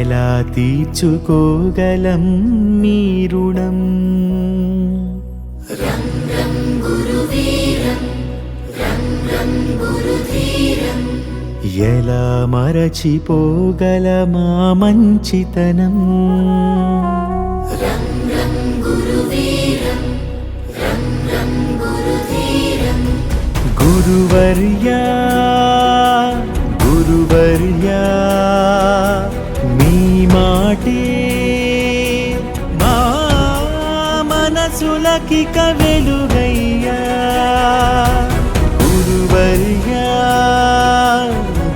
ఎలా తీర్చుకోగలం మీ రుణం? రం రం గురువీరం రం రం గురుధీరం ఎలా మరచిపోగలమా మంచితనం? రం రం గురువీరం రం రం గురుధీరం గురువర్యా గురువర్యా మీ మాటే మా మనసులకిక వెలుగయ్యా. గురువర్యా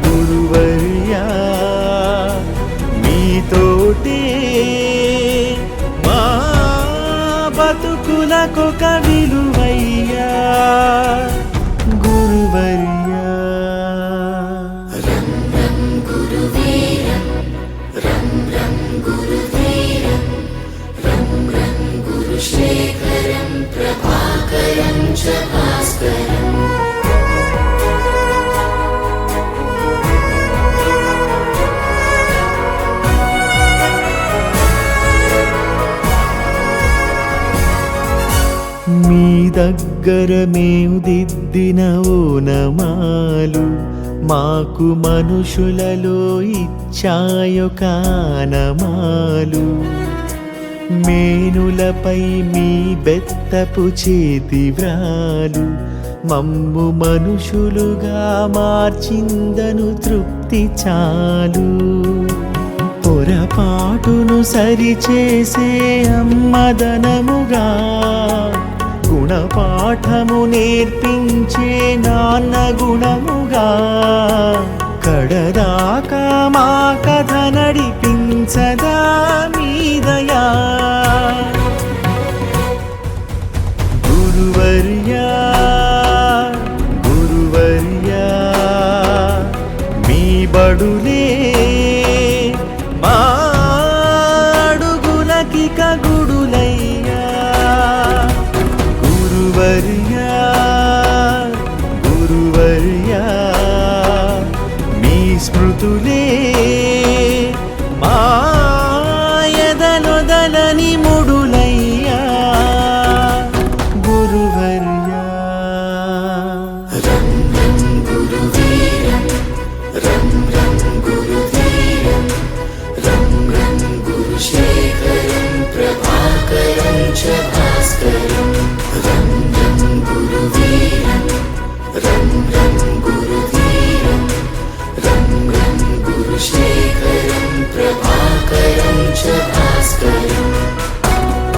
గురువర్యా మీతోటే మా బతుకులకొక విలువయ్యా. గురువర్యా రం రం గురువీరం రం రం గురుధీరం రం రం గురుశేఖరం ప్రభాకరం చ భాస్కరం మీ దగ్గర మేము దిద్దిన ఓనమాలు మాకు మనుషులలో ఇచ్చాయొక ఆనమాలు. మేనులపై మీ బెత్తపు చేతి వ్రాలు మమ్ము మనుషులుగా మార్చిందను తృప్తి చాలు. పొరపాటును సరిచేసే అమ్మదనముగా గుణపాఠము నేర్పించే నాన్న గుణముగా కడదాకా మా కథ నడిపించదా మీ దయా. గురువర్యా గురువర్యా మీ బడులే మా అడుగులకిక గుడులయ్యా. గురువర్యా గురువర్యా మీ స్మృతులే మా ఎదలొదలని ముడులయ్యా. గురువర్యా రం రం గురువీరం రం రం గురుధీరం రం రం గురుశేఖరం ప్రభాకరం చ భాస్కరం రం రం గురువీరం రం రం గురుధీరం రం రం గురుశేఖరం ప్రభాకరం చ భాస్కరం